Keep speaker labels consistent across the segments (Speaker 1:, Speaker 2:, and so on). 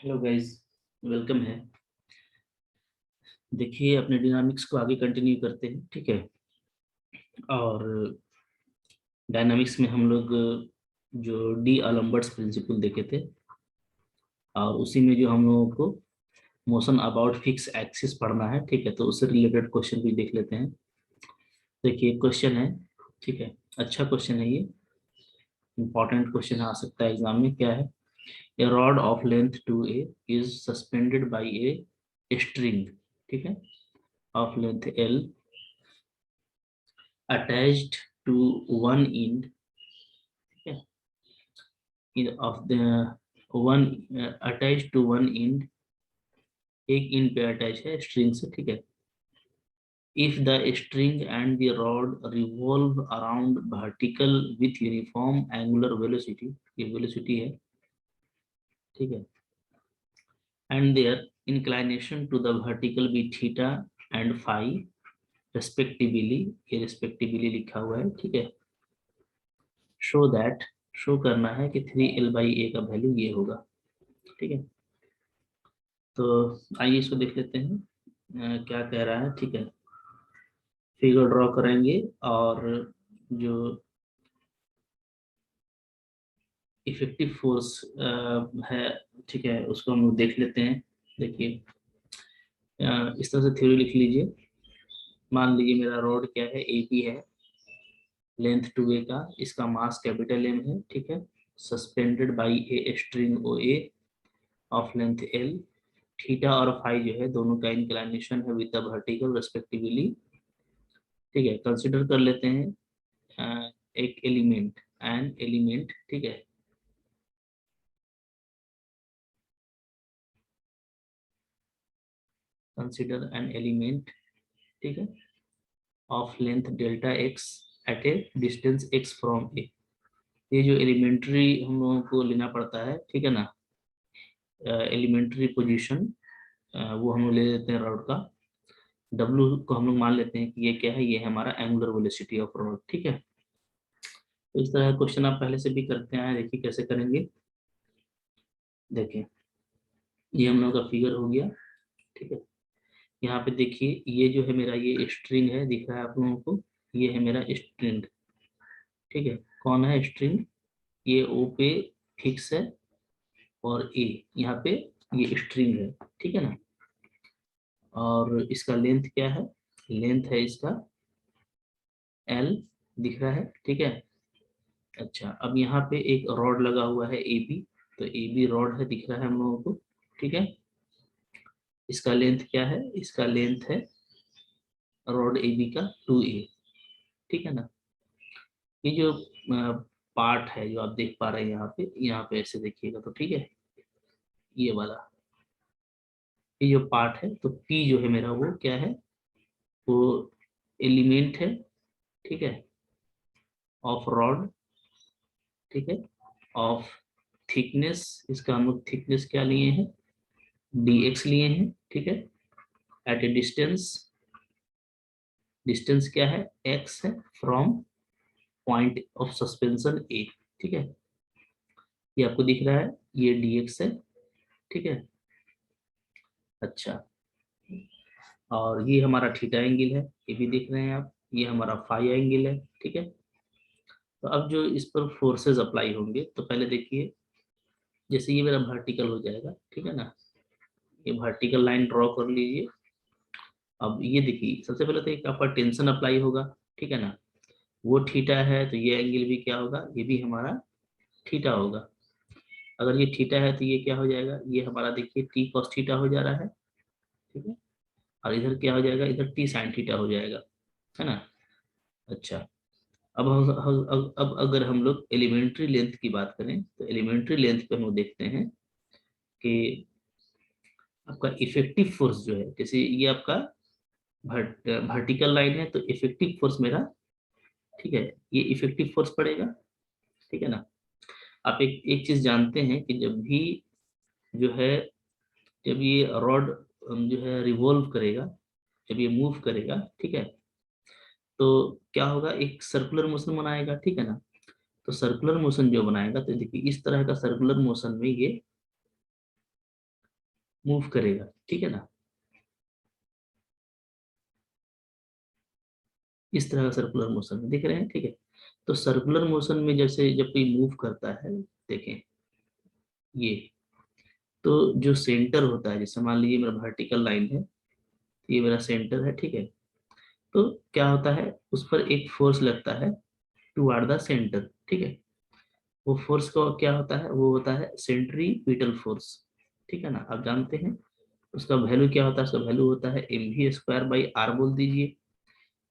Speaker 1: Hello guys, welcome है। देखिए, अपने डायनामिक्स को आगे कंटिन्यू करते हैं, ठीक है। और डायनामिक्स में हम लोग जो डी अलेम्बर्ट्स प्रिंसिपल देखे थे, और उसी में जो हम लोगों को मोशन अबाउट फिक्स एक्सिस पढ़ना है, ठीक है। तो उससे रिलेटेड क्वेश्चन भी देख लेते हैं। देखिए, क्वेश्चन है, ठीक है। अच्छा क्वेश्चन है ये, इंपॉर्टेंट क्वेश्चन आ सकता है एग्जाम में। क्या है? A rod of length 2a is suspended by a string, ठीक है, of length l attached to one end, okay, of the one attached to one end, एक end पे अटैच है स्ट्रिंग से, ठीक है। if the string and the rod revolve around vertical with uniform angular velocity, ये velocity है, ठीक है, and their inclination to the vertical be theta and phi respectively, ये respectively लिखा हुआ है, ठीक है। शो दैट, शो करना है कि 3l/a का वैल्यू ये होगा, ठीक है। तो आइए इसको देख लेते हैं, क्या कह रहा है, ठीक है। फिगर ड्रॉ करेंगे और जो इफेक्टिव फोर्स है, ठीक है, उसको हम लोग देख लेते हैं। देखिए, इस तरह से थ्योरी लिख लीजिए। मान लीजिए मेरा रोड क्या है, ए पी है, लेंथ 2a का, इसका मास कैपिटल एम है, ठीक है। Suspended by a string O A of length L, theta और फाई जो है दोनों का इंक्लाइनेशन है विद द वर्टिकल रेस्पेक्टिवली, ठीक है। कंसिडर कर लेते हैं एक एलिमेंट, एन एलिमेंट, ठीक है। कंसिडर एन एलिमेंट, ठीक है, of length delta x at a distance x from a. ये जो एलिमेंट्री हम लोगों को लेना पड़ता है, ठीक है ना, एलिमेंट्री पोजीशन, वो हम लोग ले लेते हैं रॉड का। डब्ल्यू को हम लोग मान लेते हैं कि ये क्या है, ये है हमारा एंगुलर वेलोसिटी ऑफ रॉड, ठीक है। तो इस तरह क्वेश्चन आप पहले से भी करते आए हैं, देखिए कैसे करेंगे। देखिए, ये हम लोग का फिगर हो गया, ठीक है। यहाँ पे देखिए, ये जो है मेरा ये स्ट्रिंग है, दिख रहा है आप लोगों को, ये है मेरा स्ट्रिंग, ठीक है। कौन है स्ट्रिंग? ये ओ पे फिक्स है, और ए यहाँ पे ये स्ट्रिंग है, ठीक है ना। और इसका लेंथ क्या है? लेंथ है इसका एल, दिख रहा है, ठीक है। अच्छा, अब यहाँ पे एक रॉड लगा हुआ है ए बी, तो ए बी रॉड है, दिख रहा है हम लोगों को, ठीक है। इसका लेंथ क्या है? इसका लेंथ है रॉड ए बी का 2a, ठीक है ना। ये जो पार्ट है जो आप देख पा रहे हैं यहाँ पे ऐसे देखिएगा तो, ठीक है, ये वाला, ये जो पार्ट है, तो P जो है मेरा वो क्या है, वो एलिमेंट है, ठीक है, ऑफ रॉड, ठीक है, ऑफ थिकनेस, इसका हम लोग थिकनेस क्या लिए हैं, dx लिए हैं, ठीक है, एट ए डिस्टेंस, डिस्टेंस क्या है, x है, from point of suspension a, ठीक है। ये आपको दिख रहा है, ये dx है, ठीक है। अच्छा, और ये हमारा थीटा एंगल है, ये भी देख रहे हैं आप, ये हमारा फाई एंगल है, ठीक है। तो अब जो इस पर फोर्सेस अप्लाई होंगे, तो पहले देखिए, जैसे ये मेरा वर्टिकल हो जाएगा, ठीक है ना, ये वर्टिकल लाइन ड्रॉ कर लीजिए। अब ये देखिए, सबसे पहले तो एक आपका टेंशन अप्लाई होगा, ठीक है ना। वो थीटा है तो ये एंगल भी क्या होगा, ये भी हमारा थीटा होगा। अगर ये थीटा है तो ये क्या हो जाएगा, ये हमारा देखिए टी कॉस थीटा हो जा रहा है, ठीक है। और इधर क्या हो जाएगा, इधर टी साइन थीटा हो जाएगा, है ना। अच्छा, अब अगर हम लोग एलिमेंट्री लेंथ की बात करें, तो एलिमेंट्री लेंथ पे हम लोग देखते हैं कि आपका इफेक्टिव फोर्स जो है, जैसे ये आपका वर्टिकल लाइन है, तो इफेक्टिव फोर्स मेरा, ठीक है, ये इफेक्टिव फोर्स पड़ेगा, ठीक है ना। आप एक चीज जानते हैं कि जब भी जो है, जब ये रॉड जो है रिवॉल्व करेगा, जब ये मूव करेगा, ठीक है, तो क्या होगा, एक सर्कुलर मोशन बनाएगा, ठीक है ना। तो सर्कुलर मोशन जो बनाएगा, तो देखिए इस तरह का सर्कुलर मोशन में ये मूव करेगा, ठीक है ना। इस तरह का सर्कुलर मोशन में दिख रहे हैं, ठीक है। तो सर्कुलर मोशन में जैसे जब कोई मूव करता है, देखें ये, तो जो सेंटर होता है, जैसे मान लीजिए मेरा वर्टिकल लाइन है, ये मेरा सेंटर है, ठीक है। तो क्या होता है, उस पर एक फोर्स लगता है टुवार्ड द सेंटर, ठीक है। वो फोर्स का क्या होता है, वो होता है सेंट्रीपिटल फोर्स, ठीक है ना। आप जानते हैं उसका वैल्यू क्या होता है, उसका वैल्यू होता है mv² / r बोल दीजिए,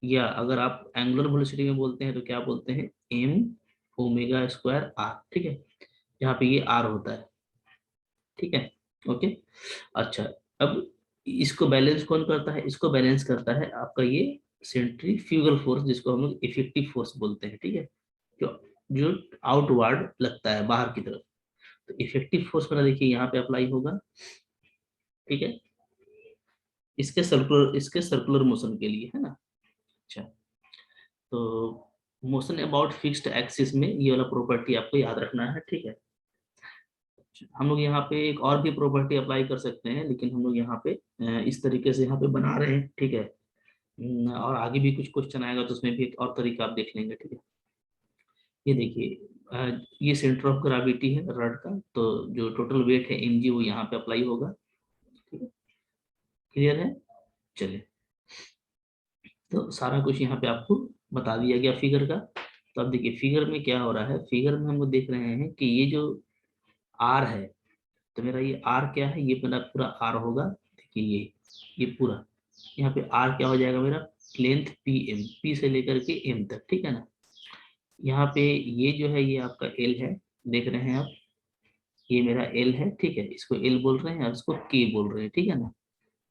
Speaker 1: या अगर आप एंगुलर वेलोसिटी में बोलते हैं तो क्या बोलते हैं, m⍵²r, ठीक है। यहाँ पे ये r होता है, ठीक है। ओके। अच्छा, अब इसको बैलेंस कौन करता है, इसको बैलेंस करता है आपका ये सेंट्रीफ्यूगल फोर्स, जिसको हम लोग इफेक्टिव फोर्स बोलते हैं, ठीक है। जो जो आउटवर्ड लगता है बाहर की तरफ, तो इफेक्टिव फोर्स मेरा देखिए यहाँ पे अप्लाई होगा, ठीक है। इसके सर्कुलर मोशन के लिए, है ना। अच्छा, तो मोशन अबाउट फिक्स्ड एक्सिस में ये वाला प्रॉपर्टी आपको याद रखना है, ठीक है। हम लोग यहाँ पे एक और भी प्रॉपर्टी अप्लाई कर सकते हैं, लेकिन हम लोग यहाँ पे इस तरीके से यहाँ पे बना रहे हैं, ठीक है। और आगे भी कुछ क्वेश्चन आएगा तो उसमें भी एक और तरीका आप देख लेंगे, ठीक है। ये देखिए, ये सेंटर ऑफ ग्रेविटी है रड का, तो जो टोटल वेट है mg वो यहाँ पे अप्लाई होगा, ठीक है। क्लियर है, चलिए। तो सारा कुछ यहाँ पे आपको बता दिया गया फिगर का। तो अब देखिए फिगर में क्या हो रहा है, फिगर में हम लोग देख रहे हैं कि ये जो आर है, तो मेरा ये आर क्या है, ये मेरा पूरा आर होगा, देखिए ये पूरा, यहाँ पे आर क्या हो जाएगा मेरा, लेंथ पी एम, पी से लेकर के एम तक, ठीक है ना। यहाँ पे ये जो है ये आपका एल है, देख रहे हैं आप, ये मेरा एल है, ठीक है। इसको एल बोल रहे हैं और इसको के बोल रहे हैं, ठीक है ना।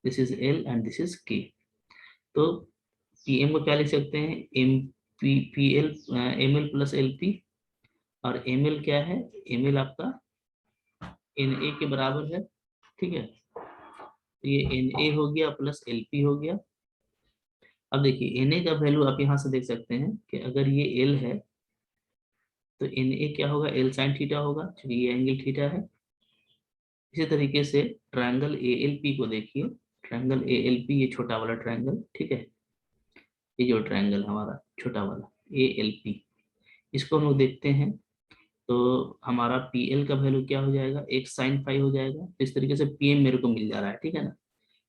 Speaker 1: This is L and this is K. तो पी एम को क्या लिख सकते हैं, M P L, M L plus L P, और एम एल क्या है, एम एल आपका एन ए के बराबर है, ठीक है। तो ये एन ए हो गया प्लस एल पी हो गया। अब देखिए एन ए का वैल्यू आप यहाँ से देख सकते हैं कि अगर ये एल है तो एन ए क्या होगा, एल साइन थीटा होगा, चलिए ये एंगल थीटा है। इसी तरीके से ट्रायंगल ए एल पी को देखिए, ट्रायंगल ए एल पी, ये छोटा वाला ट्रायंगल, ठीक है। ये जो ट्रायंगल हमारा छोटा वाला ए एल पी, इसको हम लोग देखते हैं, तो हमारा पी एल का वैल्यू क्या हो जाएगा, एक साइन फाई हो जाएगा। तो इस तरीके से पी एम मेरे को मिल जा रहा है, ठीक है ना।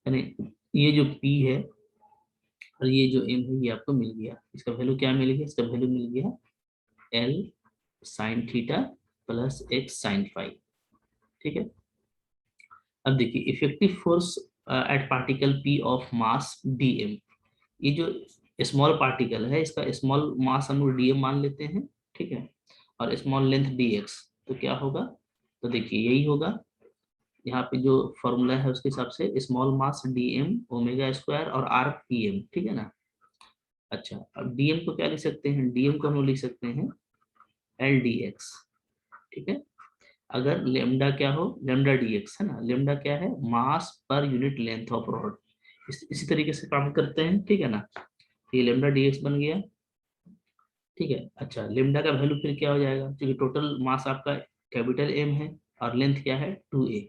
Speaker 1: यानी ये जो पी है और ये जो एम है ये आपको मिल गया, इसका वैल्यू क्या मिल गया, इसका वैल्यू मिल गया L sine theta plus x sine phi, ठीक है। अब देखिए effective force at particle P of mass D M, ये जो स्मॉल पार्टिकल है इसका स्मॉल मास हम लोग डी एम मान लेते हैं, ठीक है। और स्मॉल लेंथ डी एक्स, तो क्या होगा, तो देखिए यही होगा, यहाँ पे जो फॉर्मूला है उसके हिसाब से स्मॉल मास डी एम ओमेगा² और आर पी एम, ठीक है ना। अच्छा, अब डीएम को क्या लिख सकते हैं, डीएम को हम लोग लिख सकते हैं एल डी एक्स, ठीक है। अगर लेमडा क्या हो, लेमडा डी एक्स है ना, लेमडा क्या है, मास per unit length of rod, इसी तरीके से काम करते हैं, ठीक है ना। ये लेमडा डी एक्स बन गया, ठीक है। अच्छा, लेमडा का वैल्यू फिर क्या हो जाएगा, क्योंकि टोटल मास आपका कैपिटल एम है और लेंथ क्या है 2a,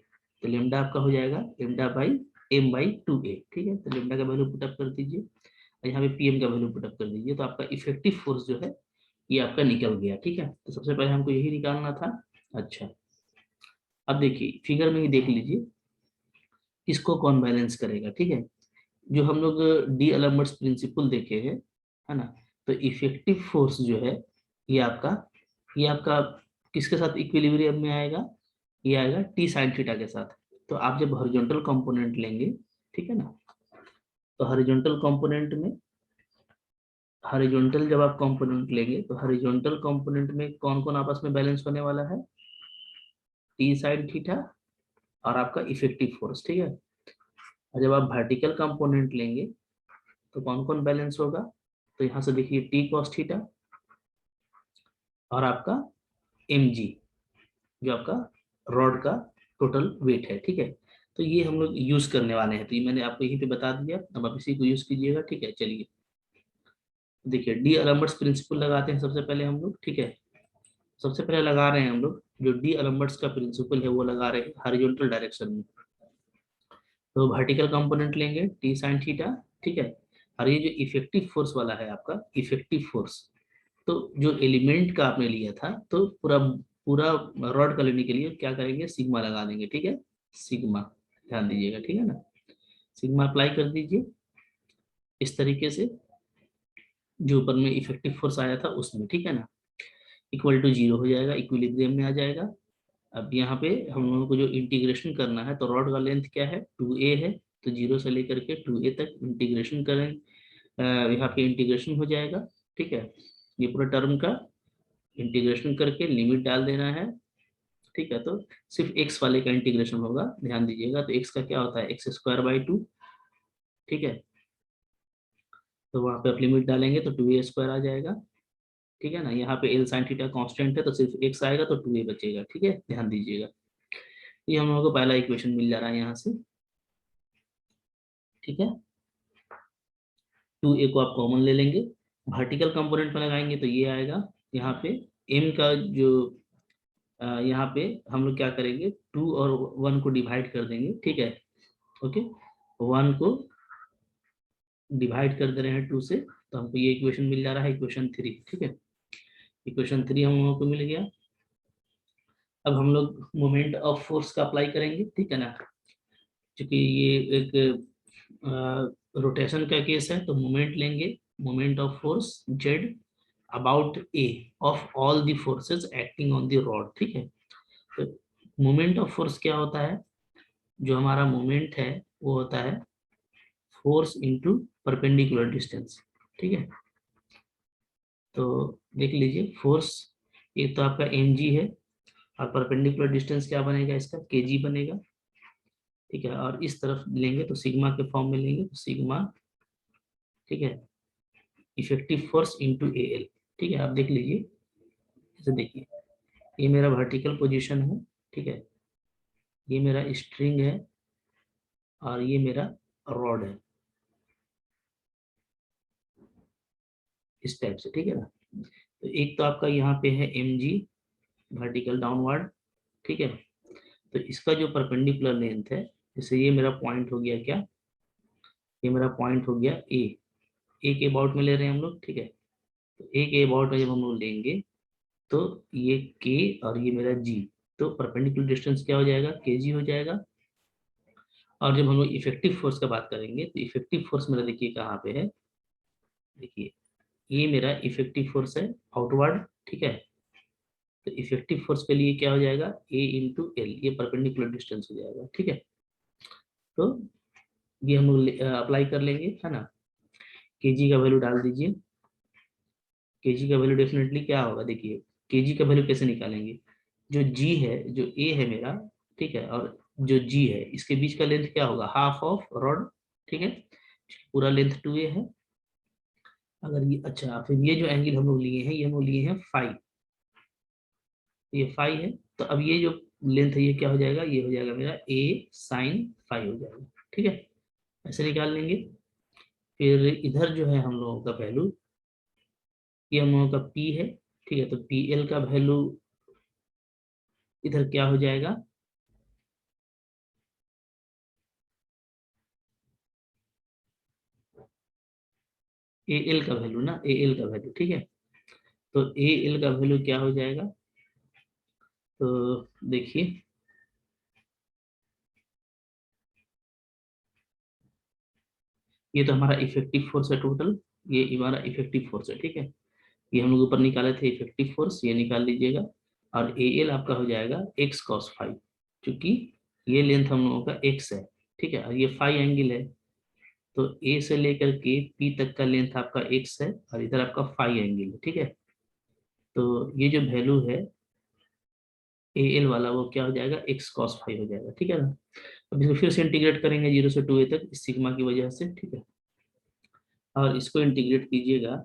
Speaker 1: तो लेमडा आपका हो जाएगा lambda by M by 2a, ठीक है। तो लेमडा का वैल्यू पुटअप कर दीजिए और यहाँ पे पीएम का वैल्यू पुटअप कर दीजिए, तो आपका इफेक्टिव फोर्स जो है ये आपका निकल गया, ठीक है। तो सबसे पहले हमको यही निकालना था। अच्छा, अब देखिए फिगर में ही देख लीजिए इसको कौन बैलेंस करेगा, ठीक है। जो हम लोग डी अलेम्बर्ट्स प्रिंसिपल देखे हैं, है ना। तो इफेक्टिव फोर्स जो है ये आपका ये आपका किसके साथ इक्विलिब्रियम में आएगा, ये आएगा टी साइन थीटा के साथ। तो आप जब हॉरिजॉन्टल कंपोनेंट लेंगे, ठीक है ना, तो हॉरिजॉन्टल कंपोनेंट में, हॉरिजॉन्टल जब आप कंपोनेंट लेंगे तो हॉरिजॉन्टल कंपोनेंट में कौन कौन आपस में बैलेंस होने वाला है, टी साइन थीटा और आपका इफेक्टिव फोर्स, ठीक है। और जब आप वर्टिकल कंपोनेंट लेंगे तो कौन कौन बैलेंस होगा, तो यहाँ से देखिए टी कॉस थीटा और आपका एम जी, जो आपका रॉड का टोटल वेट है, ठीक है। तो ये हम लोग यूज करने वाले हैं, तो ये मैंने आपको यहीं पे बता दिया, अब आप इसी को यूज कीजिएगा, ठीक है। चलिए देखिए डी अलेम्बर्ट्स प्रिंसिपल लगाते हैं सबसे पहले हम लोग, ठीक है। सबसे पहले लगा रहे हैं हम लोग जो डी अलेम्बर्ट्स का प्रिंसिपल है वो लगा रहे हैं हॉरिजॉन्टल डायरेक्शन में। तो वर्टिकल कंपोनेंट लेंगे टी साइन थीटा, ठीक है। और ये जो इफेक्टिव फोर्स वाला है आपका इफेक्टिव फोर्स, तो जो एलिमेंट का आपने लिया था तो पूरा पूरा रॉड का लेने के लिए क्या करेंगे, सिग्मा लगा देंगे, ठीक है। सिग्मा, ध्यान दीजिएगा, ठीक है ना। सिग्मा अप्लाई कर दीजिए इस तरीके से, जो ऊपर में इफेक्टिव फोर्स आया था उसमें, ठीक है ना। इक्वल टू जीरो हो जाएगा, इक्विलिब्रियम में आ जाएगा। अब यहाँ पे हम लोगों को जो इंटीग्रेशन करना है, तो रॉड का लेंथ क्या है 2a है, तो जीरो से लेकर के 2a तक इंटीग्रेशन करें। यहाँ पे इंटीग्रेशन हो जाएगा, ठीक है। ये पूरा टर्म का इंटीग्रेशन करके लिमिट डाल देना है, ठीक है। तो सिर्फ एक्स वाले का इंटीग्रेशन होगा, ध्यान दीजिएगा। तो एक्स का क्या होता है एक्स स्क्वायर बाई 2, ठीक है। तो वहाँ पे आप लिमिट डालेंगे तो 2a स्क्वायर आ जाएगा, ठीक है ना। यहाँ पे एल साइन थीटा कांस्टेंट है तो सिर्फ एक्स आएगा तो 2a बचेगा, ठीक है, ध्यान दीजिएगा। ये हम लोगों को पहला इक्वेशन मिल जा रहा है यहाँ से, ठीक है। 2a को आप कॉमन ले लेंगे, वर्टिकल कंपोनेंट में लगाएंगे तो ये आएगा। यहाँ पे m का जो यहाँ पे हम लोग क्या करेंगे 2 और 1 को डिवाइड कर देंगे, ठीक है। ओके, 1 को डिवाइड कर दे रहे हैं 2 से, तो हमको ये इक्वेशन मिल जा रहा है इक्वेशन 3, ठीक है। इक्वेशन 3 हम लोगों को मिल गया। अब हम लोग मोमेंट ऑफ फोर्स का अप्लाई करेंगे, ठीक है ना। क्योंकि ये एक रोटेशन का केस है, तो मोमेंट लेंगे, moment of force Z about A of all the forces acting on the rod, ठीक है। तो मोमेंट ऑफ फोर्स क्या होता है, जो हमारा मोमेंट है वो होता है फोर्स इनटू परपेंडिकुलर डिस्टेंस, ठीक है। तो देख लीजिए फोर्स, ये तो आपका एम जी है, और परपेंडिकुलर डिस्टेंस क्या बनेगा इसका के जी बनेगा, ठीक है। और इस तरफ लेंगे तो सिग्मा के फॉर्म में लेंगे तो सिग्मा, ठीक है, effective force into A L, ठीक है। आप देख लीजिए, जैसे देखिए ये मेरा वर्टिकल पोजीशन है, ठीक है। ये मेरा स्ट्रिंग है और ये मेरा रॉड है, इस टाइप से, ठीक है ना। तो एक तो आपका यहाँ पे है एम जी वर्टिकल डाउनवर्ड, ठीक है। तो इसका जो परपेंडिकुलर लेंथ है, जैसे ये मेरा पॉइंट हो गया क्या, ये मेरा पॉइंट हो गया ए के अबाउट में ले रहे हैं हम लोग, ठीक है। तो ए के अबाउट में जब हम लोग लेंगे तो ये के और ये मेरा जी, तो परपेंडिकुलर डिस्टेंस क्या हो जाएगा के जी हो जाएगा। और जब हम लोग इफेक्टिव फोर्स का बात करेंगे तो इफेक्टिव फोर्स मेरा देखिए कहाँ पे है, देखिए ये मेरा इफेक्टिव फोर्स है आउटवर्ड, ठीक है। तो इफेक्टिव फोर्स के लिए क्या हो जाएगा ए इंटू एल, ये परपेंडिकुलर डिस्टेंस हो जाएगा, ठीक है। तो ये हम लोग अप्लाई कर लेंगे, है ना। केजी का वैल्यू डाल दीजिए, केजी का वैल्यू डेफिनेटली क्या होगा, देखिए केजी का वैल्यू कैसे निकालेंगे, जो जी है, जो ए है मेरा, ठीक है, और जो जी है इसके बीच का लेंथ क्या होगा हाफ ऑफ रॉड, ठीक है। पूरा लेंथ 2a है। अगर ये अच्छा, फिर ये जो एंगल हम लोग लिए हैं ये हम लोग लिए हैं फाइव, ये फाइव है। तो अब ये जो लेंथ है ये क्या हो जाएगा, ये हो जाएगा मेरा ए साइन फाइव हो जाएगा, ठीक है। ऐसे निकाल लेंगे। फिर इधर जो है हम लोगों का वैल्यू, ये हम लोगों का पी है, ठीक है। तो पी एल का वैल्यू इधर क्या हो जाएगा, ए एल का वैल्यू ना, ए एल का वैल्यू, ठीक है। तो ए एल का वैल्यू क्या हो जाएगा, तो देखिए ये तो हमारा इफेक्टिव फोर्स है टोटल, ये हमारा इफेक्टिव फोर्स है, ठीक है। ये हम लोग ऊपर निकाले थे इफेक्टिव फोर्स, ये निकाल लीजिएगा। और ए एल आपका हो जाएगा एक्स कॉस फाइव, क्योंकि ये लेंथ हम लोगों का एक्स है, ठीक है, और ये फाइव एंगल है। तो ए से लेकर के पी तक का लेंथ आपका एक्स है और इधर आपका फाइव एंगल है, ठीक है। तो ये जो वैल्यू है ए एल वाला वो क्या हो जाएगा एक्स कॉस फाइव हो जाएगा, ठीक है ना। अब इसको फिर से इंटीग्रेट करेंगे 0 से 2a तक इस सिग्मा की वजह से, ठीक है। और इसको इंटीग्रेट कीजिएगा,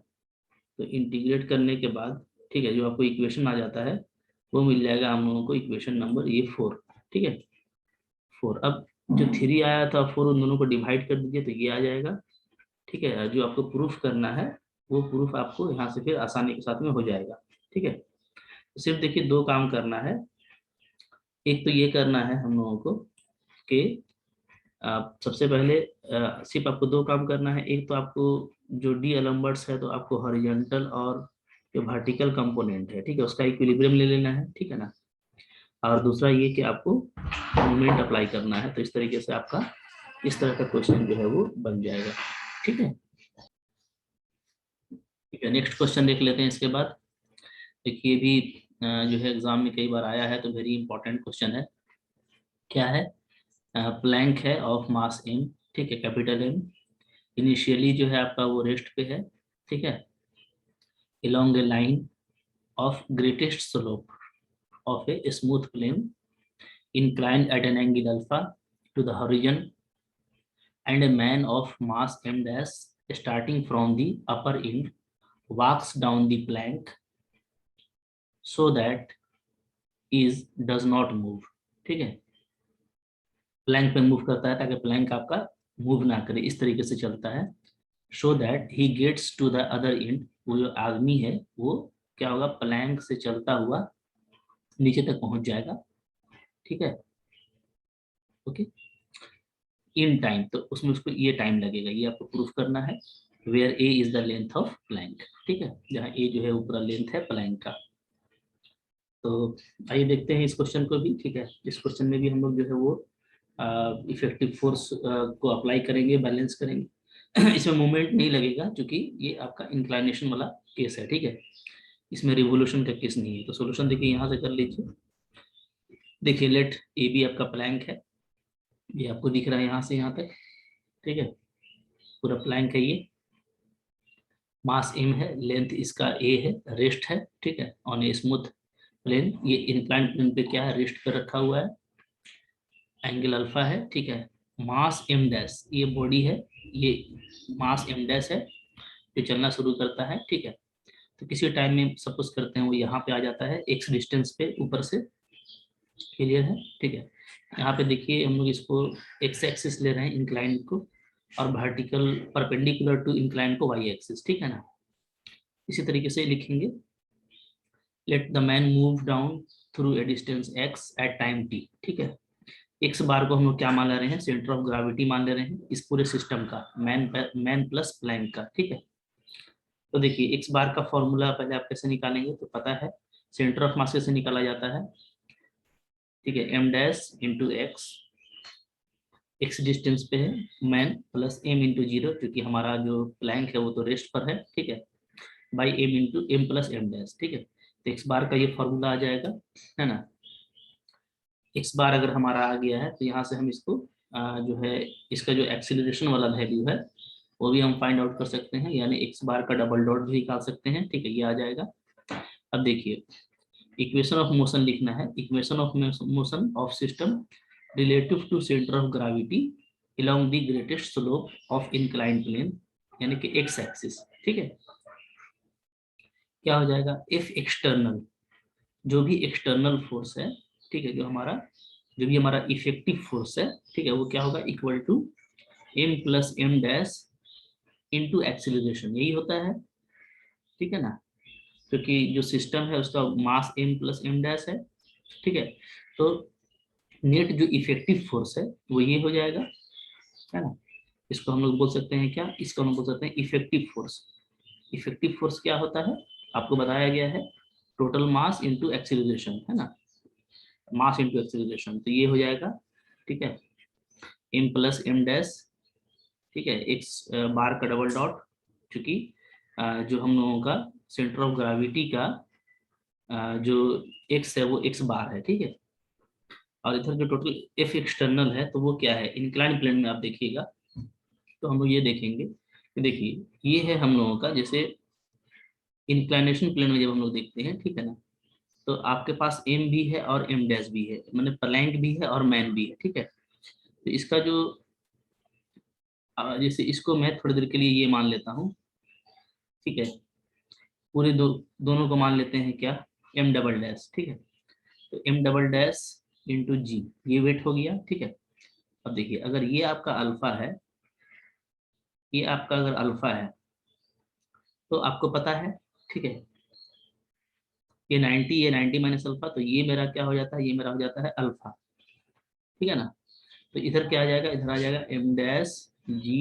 Speaker 1: तो इंटीग्रेट करने के बाद, ठीक है, जो आपको इक्वेशन आ जाता है वो मिल जाएगा हम लोगों को इक्वेशन नंबर ये 4, ठीक है। 4, अब जो 3 आया था 4 उन दोनों को डिवाइड कर दीजिए तो ये आ जाएगा, ठीक है। जो आपको प्रूफ करना है वो प्रूफ आपको यहाँ से फिर आसानी के साथ में हो जाएगा, ठीक है। तो सिर्फ देखिए दो काम करना है, एक तो ये करना है हम लोगों को कि सबसे पहले सिर्फ आपको दो काम करना है। एक तो आपको जो डी एलम्बर्ट्स है तो आपको हॉरिजॉन्टल और जो वर्टिकल कंपोनेंट है, ठीक है, उसका इक्विलिब्रियम ले लेना है, ठीक है ना। और दूसरा ये कि आपको मोमेंट अप्लाई करना है। तो इस तरीके से आपका इस तरह का क्वेश्चन जो है वो बन जाएगा, ठीक है। ठीक है, नेक्स्ट क्वेश्चन देख लेते हैं इसके बाद। देखिए भी जो है एग्जाम में कई बार आया है, तो वेरी इंपॉर्टेंट क्वेश्चन है। क्या है? प्लैंक है ऑफ मास एम, ठीक है, कैपिटल एम। इनिशियली जो है आपका वो रेस्ट पे है, ठीक है, along a line of greatest slope of a smooth plane inclined at an angle alpha to the horizon, and a man of mass m dash starting from the upper end walks down the plank so that is does not move, ठीक है। Planck पे move करता है ताकि Planck आपका move ना करे, इस तरीके से चलता है। So that he gets to the other end, वो जो आदमी है वो क्या होगा, प्लैंक से चलता हुआ नीचे तक पहुंच जाएगा, ठीक है, ओके, इन टाइम। तो उसमें उसको ये टाइम लगेगा, ये आपको प्रूफ करना है। Where A is the length of plank, ठीक है, जहाँ ए जो है वो पूरा लेंथ है प्लैंक का। तो आइए देखते हैं इस क्वेश्चन को भी, ठीक है। इस क्वेश्चन में भी हम लोग जो है वो इफेक्टिव फोर्स को अप्लाई करेंगे, बैलेंस करेंगे। इसमें मोमेंट नहीं लगेगा क्योंकि ये आपका इंक्लाइनेशन वाला केस है, ठीक है, इसमें रिवोल्यूशन का केस नहीं है। तो सोल्यूशन देखिए यहाँ से कर लीजिए। देखिए लेट ए बी आपका प्लैंक है, ये आपको दिख रहा है यहाँ से यहाँ तक, ठीक है, पूरा प्लैंक है ये। मास एम है, लेंथ इसका ए है, रेस्ट है, ठीक है, ऑन ए स्मूथ प्लेन। ये इंक्लाइन प्लेन पे क्या है, रेस्ट कर रखा हुआ है, एंगल अल्फा है, ठीक है। मास एम डैश ये बॉडी है, ये मास एम डैश है जो चलना शुरू करता है, ठीक है। तो किसी टाइम में सपोज करते हैं वो यहाँ पे आ जाता है एक्स डिस्टेंस पे ऊपर से, क्लियर है, ठीक है। यहाँ पे देखिए हम लोग इसको एक्स एक्सिस ले रहे हैं इंक्लाइन को, और वर्टिकल परपेंडिकुलर टू इंक्लाइन को वाई एक्सिस, ठीक है ना। इसी तरीके से लिखेंगे, let the man move down through a distance X at time T, ठीक है। एक्स बार को हम लोग क्या मान ले रहे हैं, सेंटर ऑफ ग्रेविटी मान ले रहे हैं इस पूरे सिस्टम का, मैन प्लस प्लैंक का, ठीक है। तो देखिए एक्स बार का फॉर्मूला पहले आप कैसे निकालेंगे, तो पता है सेंटर ऑफ मास से निकाला जाता है, ठीक है, M dash into X, X distance पे है, man plus M into zero क्योंकि हमारा जो प्लैंक है वो तो रेस्ट पर है, ठीक है, by M into M plus M dash, ठीक है। तो एक्स बार का ये फॉर्मूला आ जाएगा, है ना। एक्स बार अगर हमारा आ गया है तो यहाँ से हम इसको जो है इसका जो एक्सीलरेशन वाला वैल्यू है वो भी हम फाइंड आउट कर सकते हैं, यानी एक्स बार का डबल डॉट भी निकाल सकते हैं, ठीक है, ये आ जाएगा। अब देखिए इक्वेशन ऑफ मोशन लिखना है, equation of motion of system relative to centre of gravity along the greatest slope of inclined plane, यानी कि एक्स एक्सिस, ठीक है। क्या हो जाएगा, इफ एक्सटर्नल, जो भी एक्सटर्नल फोर्स है, ठीक है, जो भी हमारा इफेक्टिव फोर्स है, ठीक है, वो क्या होगा, equal to M plus M dash into acceleration, यही होता है, ठीक है ना। क्योंकि जो सिस्टम है उसका मास एम प्लस एम डैश है, ठीक है। तो नेट जो इफेक्टिव फोर्स है वो ये हो जाएगा, है ना। इसको हम लोग बोल सकते हैं क्या, इसको हम बोल सकते हैं इफेक्टिव फोर्स। इफेक्टिव फोर्स क्या होता है, आपको बताया गया है, टोटल मास इंटू एक्सिलरेशन, है ना, मास इंटू एक्सिलरेशन। तो ये हो जाएगा, ठीक है, एम प्लस एम डैश, ठीक है, एक्स बार का डबल डॉट, क्योंकि जो हम लोगों का सेंटर ऑफ ग्रेविटी का जो एक्स है वो एक्स बार है, ठीक है। और इधर जो टोटल एफ एक्सटर्नल है तो वो क्या है, इंक्लाइन प्लेन में आप देखिएगा तो हम लोग ये देखेंगे कि देखिए ये है हम लोगों का, जैसे इंक्लाइनेशन प्लेन में जब हम लोग देखते हैं, ठीक है ना, तो आपके पास एम भी है और एम डैश भी है, मतलब प्लैंक भी है और मैन भी है, ठीक है। तो इसका जो जैसे इसको मैं थोड़ी देर के लिए ये मान लेता हूँ, ठीक है, पूरे दोनों को मान लेते हैं क्या, एम डबल डैश, ठीक है। तो एम डबल डैश इंटू जी, ये वेट हो गया, ठीक है। अब देखिए अगर ये आपका अल्फा है, ये आपका अगर अल्फा है तो आपको पता है, ठीक है, ये 90, ये 90 माइनस अल्फा, तो ये मेरा क्या हो जाता है, ये मेरा हो जाता है अल्फा, ठीक है ना। तो इधर क्या आ जाएगा, इधर आ जाएगा m dash g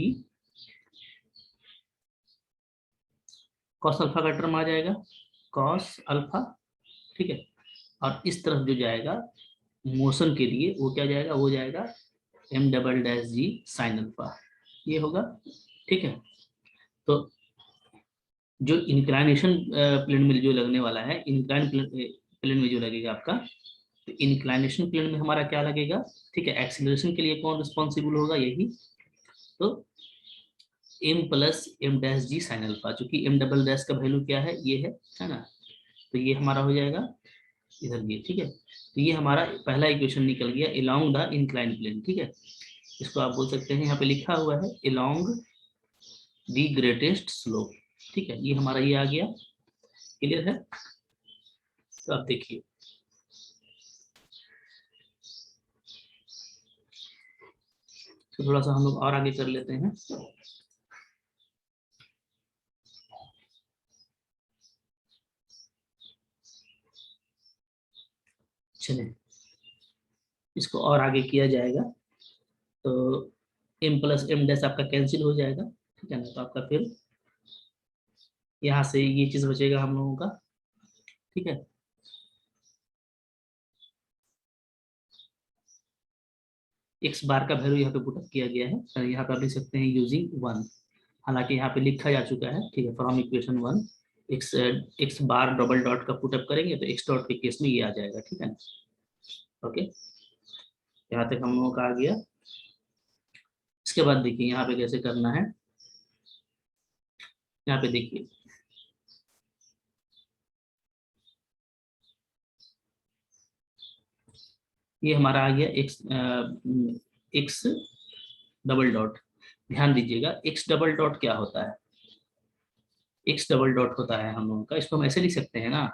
Speaker 1: cos alpha का टर्म आ जाएगा cos अल्फा, ठीक है। और इस तरफ जो जाएगा मोशन के लिए वो क्या जाएगा, वो जाएगा m डबल डैश जी साइन अल्फा, ये होगा, ठीक है। तो जो इंक्लाइनेशन प्लेन में जो लगने वाला है, इंक्लाइन प्लेन में जो लगेगा आपका, तो इंक्लाइनेशन प्लेन में हमारा क्या लगेगा, ठीक है। एक्सीलरेशन के लिए कौन रिस्पॉन्सिबल होगा, यही, तो m प्लस एम डैश जी साइन अल्फा, चूंकि m डबल डैश का वैल्यू क्या है, ये है ना। तो ये हमारा हो जाएगा इधर ये, ठीक है। तो ये हमारा पहला इक्वेशन निकल गया अलोंग द इंक्लाइन प्लेन, ठीक है। इसको आप बोल सकते हैं, यहाँ पे लिखा हुआ है अलोंग द ग्रेटेस्ट स्लोप, ठीक है। ये हमारा ये आ गया, क्लियर है। तो आप देखिए, तो थोड़ा सा हम लोग और आगे कर लेते हैं। चलिए, इसको और आगे किया जाएगा, तो m प्लस एम डैश आपका कैंसिल हो जाएगा, ठीक है ना। तो आपका फिर यहाँ से ये चीज बचेगा हम लोगों का, ठीक है। एक्स बार का वैल्यू यहाँ पे पुटअप किया गया है, और यहाँ पे आप लिख सकते हैं यूजिंग 1, हालांकि यहाँ पे लिखा जा चुका है, ठीक है। From equation 1 x x bar double dot का पुटअप करेंगे तो एक्स डॉट के केस में ये आ जाएगा, ठीक है ना। ओके, यहाँ तक हम लोगों का आ गया। इसके बाद देखिए यहाँ पे कैसे करना है, यहाँ पे देखिए, ये हमारा आ गया एक्स एक्स डबल डॉट। ध्यान दीजिएगा, एक्स डबल डॉट क्या होता है, एक्स डबल डॉट होता है हम लोगों का, इसको हम ऐसे लिख सकते हैं ना,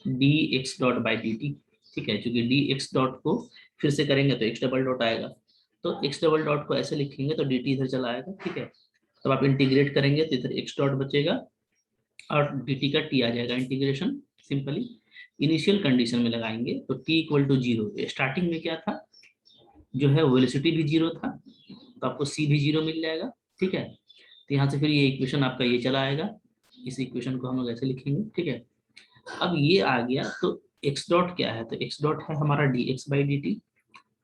Speaker 1: D x dot by d T, ठीक है। क्योंकि डी एक्स डॉट को फिर से करेंगे तो एक्स डबल डॉट आएगा, तो एक्स डबल डॉट को ऐसे लिखेंगे तो डी टी इधर चला आएगा, ठीक है। तब आप इंटीग्रेट करेंगे तो इधर एक्स डॉट बचेगा और डी टी का टी आ जाएगा, इंटीग्रेशन सिंपली इनिशियल कंडीशन में लगाएंगे तो T equal to zero. Starting में क्या था, जो है वेलोसिटी भी जीरो था, तो आपको सी भी जीरो मिल जाएगा, ठीक है। तो यहाँ से फिर ये इक्वेशन आपका ये चला आएगा, इस इक्वेशन को हम लोग ऐसे लिखेंगे, ठीक है। अब ये आ गया, तो एक्स डॉट क्या है, तो एक्स डॉट है हमारा d x by d t,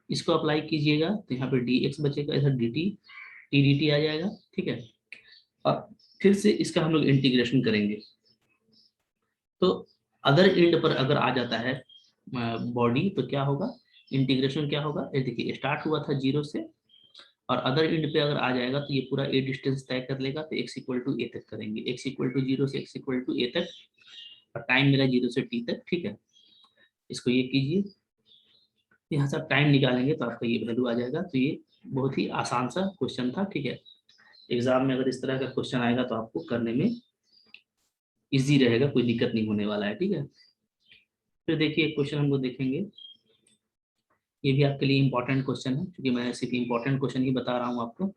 Speaker 1: इसको अप्लाई कीजिएगा तो यहाँ पे डी एक्स बचेगा, इधर d t t d t आ जाएगा, ठीक है। और फिर से इसका हम लोग इंटीग्रेशन करेंगे, तो अदर एंड पर अगर आ जाता है बॉडी तो क्या होगा, इंटीग्रेशन क्या होगा, ये देखिए स्टार्ट हुआ था जीरो से और अदर एंड पे अगर आ जाएगा तो ये पूरा ए डिस्टेंस तय कर लेगा, तो एक्स इक्वल टू ए तक करेंगे, एक्स इक्वल टू जीरो से एक्स इक्वल टू ए तक, और टाइम मिला जीरो से टी तक, ठीक है। इसको ये कीजिए, यहाँ से आप टाइम निकालेंगे तो आपका ये वैल्यू आ जाएगा। तो ये बहुत ही आसान सा क्वेश्चन था, ठीक है। एग्जाम में अगर इस तरह का क्वेश्चन आएगा तो आपको करने में इजी रहेगा, कोई दिक्कत नहीं होने वाला है, ठीक है। फिर देखिए एक क्वेश्चन हम लोग देखेंगे, ये भी आपके लिए इंपॉर्टेंट क्वेश्चन है, क्योंकि मैं सिर्फ इंपॉर्टेंट क्वेश्चन ही बता रहा हूँ आपको।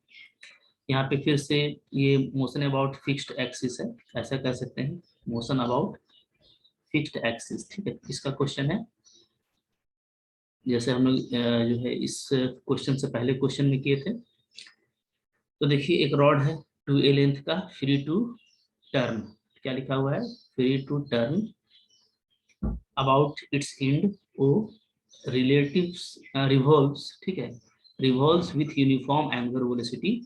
Speaker 1: यहाँ पे फिर से ये मोशन अबाउट फिक्स्ड एक्सिस है, ऐसा कह सकते हैं, मोशन अबाउट फिक्स्ड एक्सिस, ठीक है। इसका क्वेश्चन है, जैसे हम लोग जो है इस क्वेश्चन से पहले क्वेश्चन में किए थे। तो देखिए एक रॉड है 2a लेंथ का, फ्री टू टर्न, क्या लिखा हुआ है, free to turn about its end O relative revolves, ठीक है, revolves with uniform angular velocity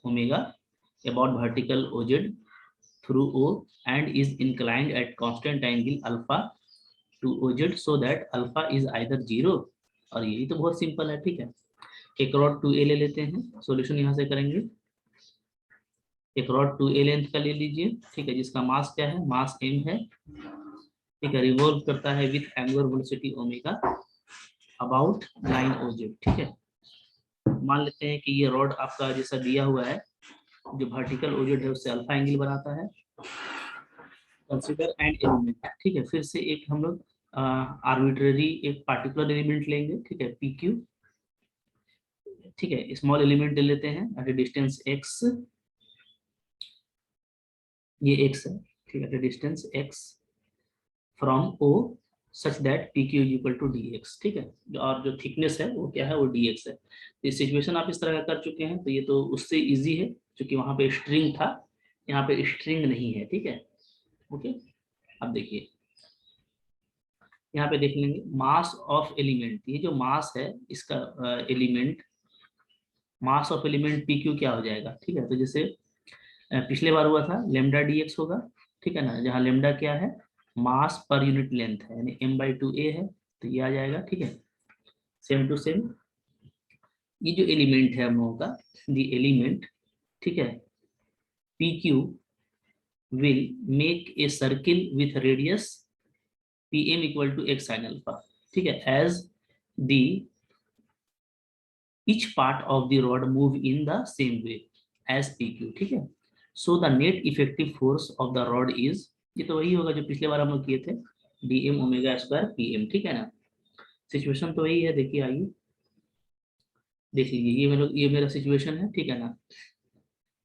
Speaker 1: omega about vertical OZ through O and is inclined at constant angle alpha to OZ so that alpha is either 0, और यही तो बहुत simple है, ठीक है। एक रॉड 2a ले लेते हैं, सॉल्यूशन यहाँ से करेंगे। एक रॉड 2a लेंथ का ले लीजिए, ठीक है, जिसका मास क्या है, मास m है, ठीक है, रिवॉल्व करता है with angular velocity omega about line OZ, ठीक है। मान लेते हैं कि ये रॉड आपका जैसा दिया हुआ है, जो वर्टिकल OZ है उससे अल्फा एंगल बनाता है, कंसीडर एंड एलिमेंट, ठीक है। फिर से एक हम लोग आर्बिट्रेरी एक पार्टिकुलर एलिमेंट लेंगे, ठीक है, पी क्यू, ठीक है, स्मॉल एलिमेंट ले लेते हैं एट डिस्टेंस एक्स, ये एक्स है, ठीक है, distance x from O such that P Q is equal to D X, ठीक है। और जो थिकनेस है वो क्या है, वो डी एक्स है। तो सिचुएशन आप इस तरह का कर चुके हैं, तो ये तो उससे इजी है क्योंकि वहां पे स्ट्रिंग था, यहाँ पे स्ट्रिंग नहीं है, ठीक है। ओके, अब देखिए यहाँ पे देख लेंगे मास ऑफ एलिमेंट, ये जो मास है इसका element, mass of element P Q क्या हो जाएगा, ठीक है। तो जैसे पिछले बार हुआ था लेमडा डी एक्स होगा, ठीक है ना, जहाँ लेमडा क्या है, मास पर यूनिट लेंथ है, यानी m/2a है, तो ये आ जाएगा, ठीक है। सेम टू सेम ये जो एलिमेंट है हम लोगों का, द एलिमेंट, ठीक है, P Q will make a circle with radius pm equal to x sin alpha, ठीक है, as the each part of the rod move in the same way as pq, ठीक है। so the net effective force of the rod is, ये तो वही होगा जो पिछले बार हम लोग किए थे, dm ओमेगा स्क्वायर pm, ठीक है ना। सिचुएशन तो वही है, देखिए आइए देख लीजिए, ये मेरा सिचुएशन है, ठीक है ना।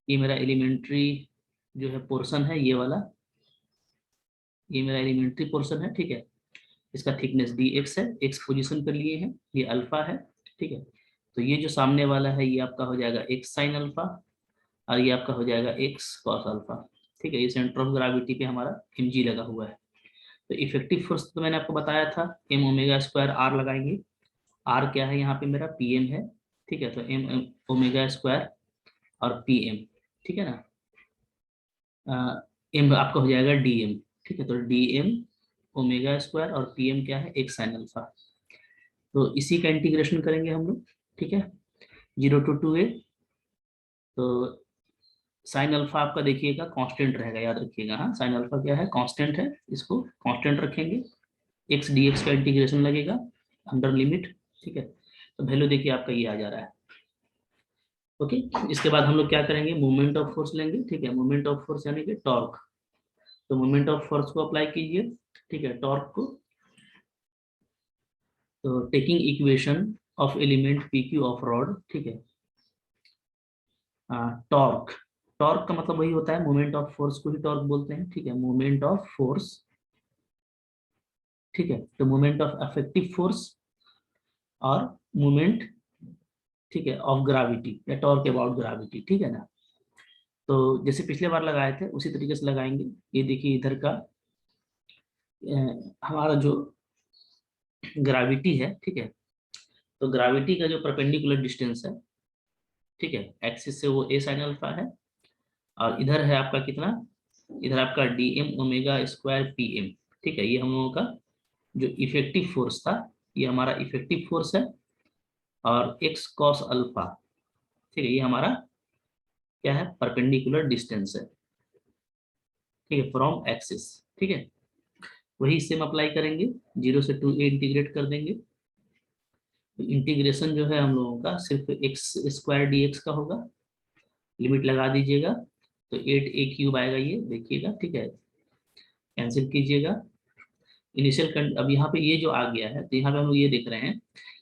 Speaker 1: ये मेरा एलिमेंट्री जो है पोर्शन है, ये वाला, ये मेरा एलिमेंट्री पोर्शन है, ठीक है। इसका थिकनेस डी एक्स है, एक्स पोजीशन पर लिए हैं, ये अल्फा है, ठीक है। तो ये जो सामने वाला है ये आपका हो जाएगा एक्स साइन अल्फा, और ये आपका हो जाएगा एक्स कॉस अल्फा, ठीक है। ये सेंटर ऑफ ग्रेविटी पे हमारा एम जी लगा हुआ है। तो इफेक्टिव फोर्स तो मैंने आपको बताया था, एम ओमेगा स्क्वायर आर लगाएंगे, आर क्या है यहाँ पे मेरा पी एम है, ठीक है। तो एम ओमेगा स्क्वायर और पी एम, ठीक है ना, एम आपका हो जाएगा डी एम, ठीक है। तो डी एम ओमेगा स्क्वायर और पी एम क्या है, एक साइन अल्फा। तो इसी का इंटीग्रेशन करेंगे हम लोग, ठीक है, 0 to 2a। तो साइन अल्फा आपका देखिएगा कांस्टेंट रहेगा, याद रखिएगा, हाँ साइन अल्फा क्या है, कांस्टेंट है, इसको कांस्टेंट रखेंगे, एक्स डी एक्स का इंटीग्रेशन लगेगा अंडर लिमिट, ठीक है। तो वैल्यू देखिए आपका ये आ जा रहा है। ओके, इसके बाद हम लोग क्या करेंगे, मोमेंट ऑफ फोर्स लेंगे, ठीक है। मोमेंट ऑफ फोर्स यानी कि टॉर्क, तो मोमेंट ऑफ फोर्स को अप्लाई कीजिए, ठीक है, टॉर्क को। तो taking equation of element P Q of rod, ठीक है, टॉर्क, टॉर्क का मतलब वही होता है, मोमेंट ऑफ फोर्स को ही टॉर्क बोलते हैं, ठीक है, मोमेंट ऑफ फोर्स, ठीक है। तो मोमेंट ऑफ अफेक्टिव फोर्स और मोमेंट, ठीक है, ऑफ ग्रेविटी या टॉर्क अबाउट ग्रेविटी, ठीक है ना। तो जैसे पिछले बार लगाए थे उसी तरीके से लगाएंगे। ये देखिए इधर का हमारा जो ग्रेविटी है, ठीक है, तो ग्रेविटी का जो परपेंडिकुलर डिस्टेंस है, ठीक है, एक्सिस से वो ए साइन अल्फा है, और इधर है आपका कितना, इधर आपका D M omega square P M, ठीक है। ये हम लोगों का जो इफेक्टिव फोर्स था, ये हमारा इफेक्टिव फोर्स है, और एक्स कॉस अल्फा, ठीक है, ये हमारा क्या है, परपेंडिकुलर डिस्टेंस है, ठीक है, फ्रॉम एक्सिस, ठीक है। वही सेम अप्लाई करेंगे, 0 से 2a इंटीग्रेट कर देंगे। तो इंटीग्रेशन जो है हम लोगों का सिर्फ एक्स स्क्वायर डी एक्स का होगा, लिमिट लगा दीजिएगा, तो 8a³ आएगा, ये देखिएगा, ठीक है, कैंसिल कीजिएगा। इनिशियल अब यहाँ पे ये जो आ गया है, तो यहाँ पे हम लोग ये देख रहे हैं,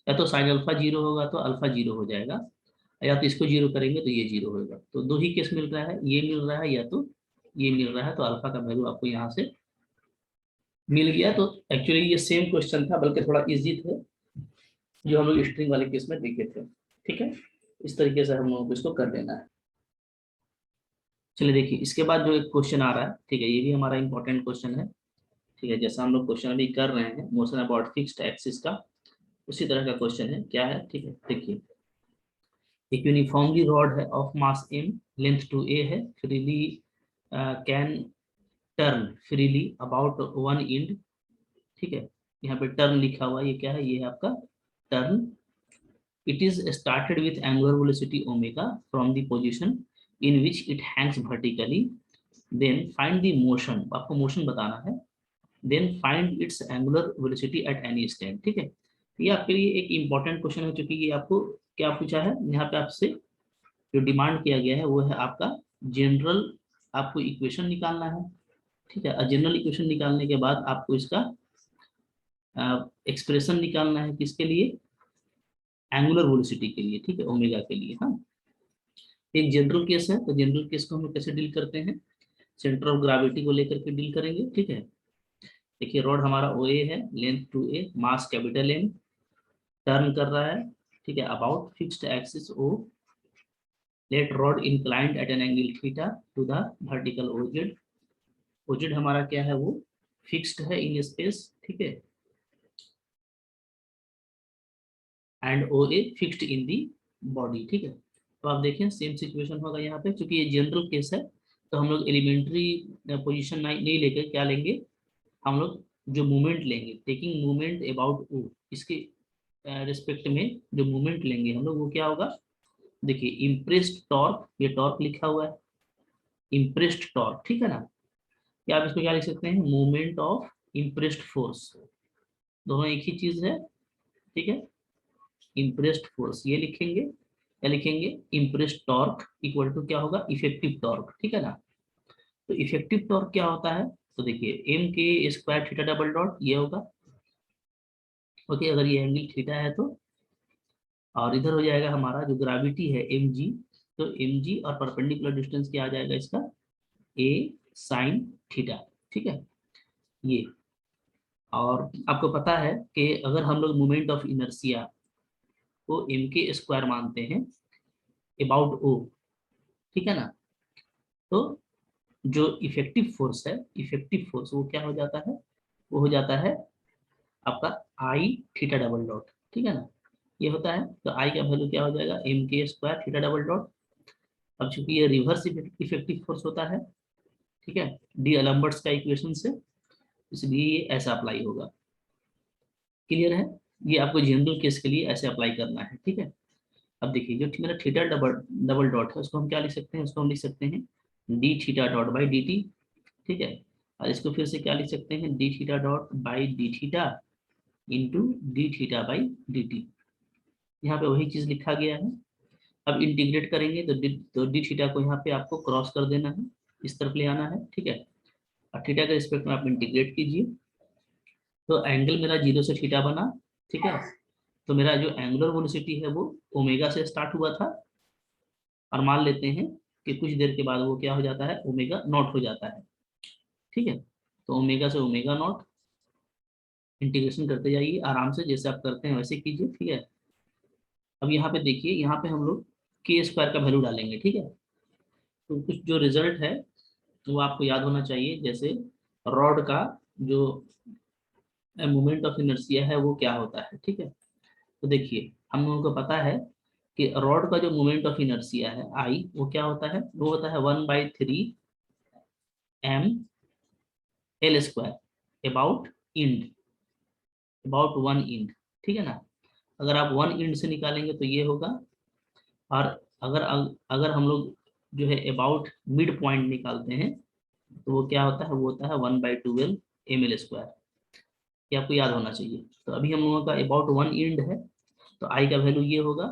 Speaker 1: या तो साइन अल्फा जीरो होगा तो अल्फा जीरो हो जाएगा, या तो इसको जीरो करेंगे तो ये जीरो होगा। तो दो ही केस मिल रहा है, ये मिल रहा है या तो ये मिल रहा है, तो अल्फा का वैल्यू आपको यहाँ से मिल गया। तो एक्चुअली ये सेम क्वेश्चन था, बल्कि थोड़ा इजी थे जो हम लोग स्ट्रिंग वाले केस में देखे थे, ठीक है। इस तरीके से हम लोगों को इसको कर देना है। चलिए देखिए इसके बाद जो एक क्वेश्चन आ रहा है, ठीक है, ये भी हमारा इंपॉर्टेंट क्वेश्चन है, ठीक है। जैसा हम लोग क्वेश्चन अभी कर रहे हैं मोशन अबाउट फिक्स्ड एक्सिस का, उसी तरह का क्वेश्चन है, क्या है, ठीक है। देखिए एक यूनिफॉर्मली रॉड है of mass m, length 2a है, freely can turn freely about one end, ठीक है। यहाँ पे टर्न लिखा हुआ है, ये क्या है, ये है आपका turn. It is started with angular velocity omega from the position in which it hangs vertically, then find the motion, आपको मोशन बताना है, then find its angular velocity at any stand, ठीक है। ये आपके लिए एक इंपॉर्टेंट क्वेश्चन है, क्योंकि ये आपको क्या पूछा है यहाँ पे, आपसे जो डिमांड किया गया है वो है आपका जनरल, आपको इक्वेशन निकालना है, ठीक है। जनरल इक्वेशन निकालने के बाद आपको इसका एक्सप्रेशन निकालना है, किसके लिए, एंगुलर वेलोसिटी के लिए, ठीक है, ओमेगा के लिए। हाँ, एक जनरल केस है, तो जनरल केस को हम लोग कैसे डील करते हैं, सेंटर ऑफ ग्रेविटी को लेकर के डील करेंगे, ठीक है। देखिए रॉड हमारा ओ ए है, length 2a, mass capital M, turn कर रहा है, ठीक है, about fixed axis O, let rod inclined at an angle theta to the vertical OZ. OZ हमारा क्या है, वो फिक्स्ड है इन स्पेस, ठीक है, and O A fixed in the body, ठीक है। तो आप देखें सेम सिचुएशन होगा यहाँ पे, क्योंकि ये जनरल केस है, तो हम लोग एलिमेंट्री पोजीशन नहीं लेकर क्या लेंगे, हम लोग जो मूवमेंट लेंगे, टेकिंग मूवमेंट अबाउट ओ, इसके रिस्पेक्ट में जो मूवमेंट लेंगे हम लोग, वो क्या होगा, देखिए इम्प्रेस्ड टॉर्क, ये टॉर्क लिखा हुआ है, इम्प्रेस्ड टॉर्क, ठीक है ना, या आप इसको क्या लिख सकते हैं, मूवमेंट ऑफ इम्प्रेस्ड फोर्स, दोनों एक ही चीज है, ठीक है। इम्प्रेस्ड फोर्स ये लिखेंगे, क्या लिखेंगे, इम्प्रेस्ड टॉर्क इक्वल टू क्या होगा, इफेक्टिव टॉर्क, ठीक है ना। तो इफेक्टिव टॉर्क क्या होता है, तो देखिए एम के स्क्वायर थीटा डबल डॉट ये होगा, ओके, अगर ये एंगल थीटा है तो, और इधर हो जाएगा हमारा जो ग्रेविटी है एम जी, तो एम जी और परपेंडिकुलर डिस्टेंस क्या आ जाएगा इसका, ए साइन थीटा, ठीक है ये। और आपको पता है कि अगर हम लोग मोमेंट ऑफ इनर्शिया को एम के स्क्वायर मानते हैं अबाउट ओ, ठीक है ना, तो जो इफेक्टिव फोर्स है, इफेक्टिव फोर्स वो क्या हो जाता है, वो हो जाता है आपका आई थीटा डबल डॉट, ठीक है ना, ये होता है। तो आई का वैल्यू क्या हो जाएगा, एम के स्क्वायर थीटा डबल डॉट। अब चूंकि ये रिवर्स इफेक्टिव फोर्स होता है, ठीक है, डी अलम्बर्ट्स का इक्वेशन से, इसलिए ये ऐसा अप्लाई होगा, क्लियर है। ये आपको जनरल केस के लिए ऐसे अप्लाई करना है, ठीक है। अब देखिए जो मेरा थीटा डबल डबल डॉट है, उसको हम क्या लिख सकते हैं, उसको हम लिख सकते हैं D theta dot by d T, ठीक है। और इसको फिर से क्या लिख सकते हैं, D theta dot by D theta into D theta by d T, यहाँ पे वही चीज लिखा गया है। अब इंटीग्रेट करेंगे तो डी थीटा को यहाँ पे आपको क्रॉस कर देना है, इस तरफ ले आना है, ठीक है, और थीटा के रिस्पेक्ट में आप इंटीग्रेट कीजिए, तो एंगल मेरा जीरो से थीटा बना, ठीक है। तो मेरा जो एंगुलर वेलोसिटी है वो ओमेगा से स्टार्ट हुआ था, और मान लेते हैं कि कुछ देर के बाद वो क्या हो जाता है, ओमेगा नॉट हो जाता है, ठीक है। तो ओमेगा से ओमेगा नॉट, इंटीग्रेशन करते जाइए आराम से, जैसे आप करते हैं वैसे कीजिए, ठीक है। अब यहाँ पे देखिए, यहाँ पे हम लोग के स्क्वायर का वैल्यू डालेंगे, ठीक है। तो कुछ जो रिजल्ट है वो आपको याद होना चाहिए, जैसे रॉड का जो मोमेंट ऑफ इनर्शिया है वो क्या होता है, ठीक है। तो देखिए हम लोगों को पता है कि रॉड का जो मोमेंट ऑफ इनर्शिया है आई, वो क्या होता है, वो होता है 1/3 M L square about end, about one end, ठीक है ना। अगर आप वन इंड से निकालेंगे तो ये होगा, और अगर अगर हम लोग जो है अबाउट मिड पॉइंट निकालते हैं, तो वो क्या होता है, वो होता है 1/12 एम एल स्क्वायर, ये आपको याद होना चाहिए। तो अभी हम लोगों का अबाउट वन इंड है, तो आई का वैल्यू ये होगा,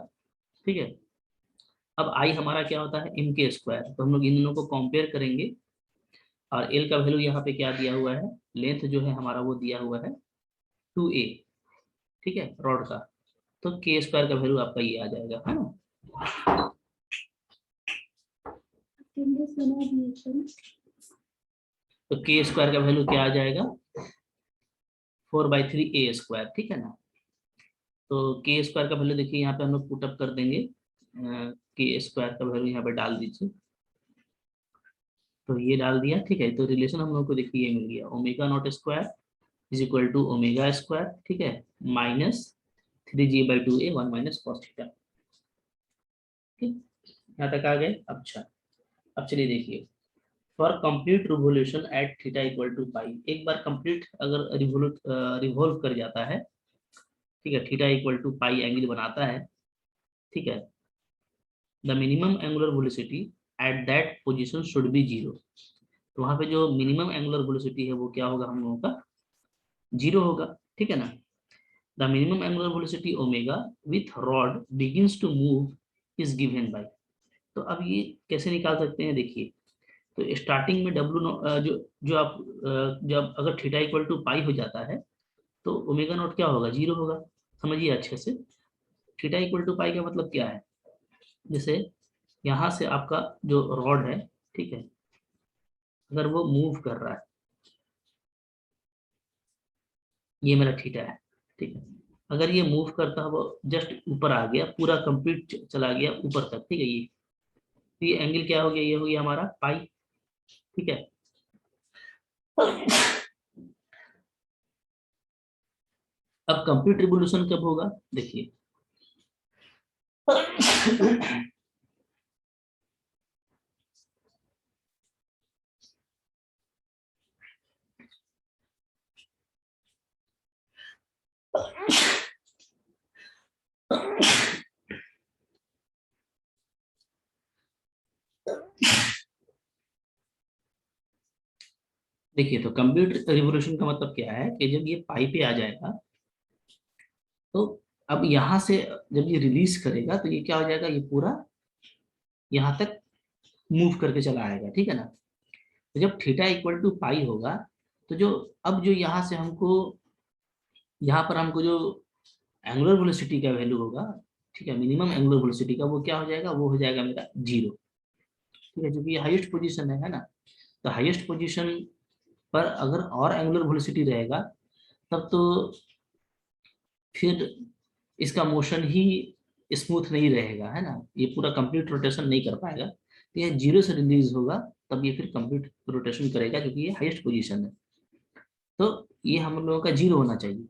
Speaker 1: ठीक है। अब आई हमारा क्या होता है, एम के स्क्वायर, तो हम लोग इन दोनों को कंपेयर करेंगे, और एल का वैल्यू यहाँ पे क्या दिया हुआ है, लेंथ जो है हमारा वो दिया हुआ है 2a, ठीक है, रॉड का। तो के स्क्वायर का वैल्यू आपका ये आ जाएगा, है ना। तो के स्क्वायर का वैल्यू क्या आ जाएगा, 4/3 a स्क्वायर, ठीक है ना। तो के स्क्वायर का वैल्यू देखिए यहाँ पे हम लोग पुटअप कर देंगे, के स्क्वायर का वैल्यू यहाँ पे डाल दीजिए, तो ये डाल दिया, ठीक है। तो रिलेशन हम लोग को देखिए ये मिल गया, omega not square is equal to omega square, ठीक है, minus 3g/2a 1 minus cos theta, ठीक, यहाँ तक आ गए। अच्छा, अब चलिए देखिए, for complete revolution at theta equal to pi, एक बार कंप्लीट अगर रिवॉल्व कर जाता है, ठीक है, theta equal to pi angle बनाता है, ठीक है, the minimum angular velocity at that position should be zero. तो वहां पे जो मिनिमम एंगुलर वेलोसिटी है वो क्या होगा, हम लोगों का जीरो होगा, ठीक है ना। The minimum angular velocity omega with rod begins to move is given by, तो अब ये कैसे निकाल सकते हैं, देखिए, तो स्टार्टिंग में डब्ल्यू जो जो आप जब अगर थीटा इक्वल टू पाई हो जाता है, तो ओमेगा नॉट क्या होगा, जीरो होगा, समझिए अच्छे से। थीटा इक्वल टू पाई का मतलब क्या है, जैसे यहाँ से आपका जो रॉड है, ठीक है, अगर वो मूव कर रहा है, ये मेरा थीटा है, ठीक है। अगर ये मूव करता है वो जस्ट ऊपर आ गया, पूरा कंप्लीट चला गया ऊपर तक, ठीक है, ये एंगल क्या हो गया, ये हो गया हमारा पाई, ठीक है। अब कंप्लीट रिवोल्यूशन कब होगा, देखिए। देखिए, तो कंप्लीट रिवोल्यूशन का मतलब क्या है कि जब ये पाई पे आ जाएगा, तो अब यहां से जब ये रिलीज करेगा तो ये क्या हो जाएगा, ये पूरा यहाँ तक मूव करके चला आएगा, ठीक है ना। तो जब थीटा इक्वल टू पाई होगा, तो जो अब जो यहाँ से हमको, यहाँ पर हमको जो एंगुलर वेलोसिटी का वैल्यू होगा, ठीक है, मिनिमम एंगुलर वेलोसिटी का, वो क्या हो जाएगा, वो हो जाएगा मेरा 0, ठीक है, क्योंकि ये हाईएस्ट पोजीशन है ना। तो हाईएस्ट पोजीशन पर अगर और एंगुलर वेलोसिटी रहेगा, तब तो फिर इसका मोशन ही स्मूथ नहीं रहेगा, है ना, ये पूरा कंप्लीट रोटेशन नहीं कर पाएगा। तो ये 0 से रिलीज होगा, तब ये फिर कंप्लीट रोटेशन करेगा, क्योंकि ये हाईएस्ट पोजीशन है। तो ये हम लोगों का 0 होना चाहिए।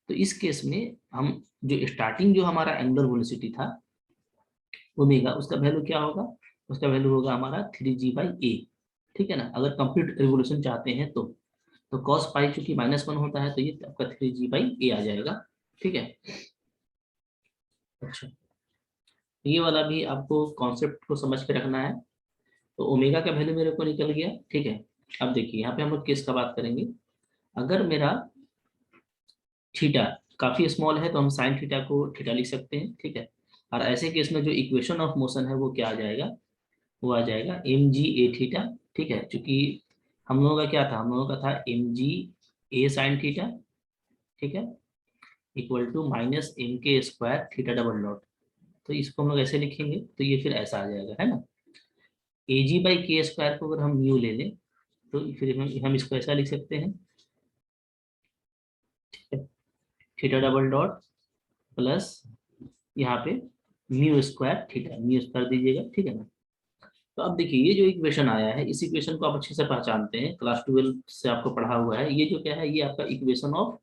Speaker 1: तो इस केस में हम जो स्टार्टिंग जो हमारा एंगुलर वेलोसिटी था ओमेगा, उसका वैल्यू क्या होगा, उसका वैल्यू होगा हमारा 3g/a, ठीक है ना। अगर कंप्लीट रिवोल्यूशन चाहते हैं तो कॉस पाई चूंकि -1 होता है, तो ये आपका 3g/a आ जाएगा, ठीक है। अच्छा, ये वाला भी आपको कॉन्सेप्ट को समझ के रखना है। तो ओमेगा का वैल्यू मेरे को निकल गया, ठीक है। अब देखिए, यहाँ पे हम लोग केस का बात करेंगे। अगर मेरा थीटा काफी स्मॉल है, तो हम साइन थीटा को थीटा लिख सकते हैं, ठीक है। और ऐसे केस में जो इक्वेशन ऑफ मोशन है वो क्या आ जाएगा, वो आ जाएगा mg/a थीटा, ठीक है। चूंकि हम लोगों का क्या था, हम लोगों का था mg/a साइन थीटा, ठीक है, equal to -mk² theta double dot. तो इसको हम लोग ऐसे लिखेंगे, तो ये फिर ऐसा आ जाएगा, है ना। ag/k² को अगर हम म्यू ले लें, तो फिर हम इसको ऐसा लिख सकते हैं, थीटा डबल डॉट प्लस यहाँ पे म्यू स्क्वायर दीजिएगा, ठीक है ना। तो अब देखिए, ये जो इक्वेशन आया है, इस इक्वेशन को आप अच्छे से पहचानते हैं, क्लास 12 से आपको पढ़ा हुआ है। ये जो क्या है, ये आपका equation of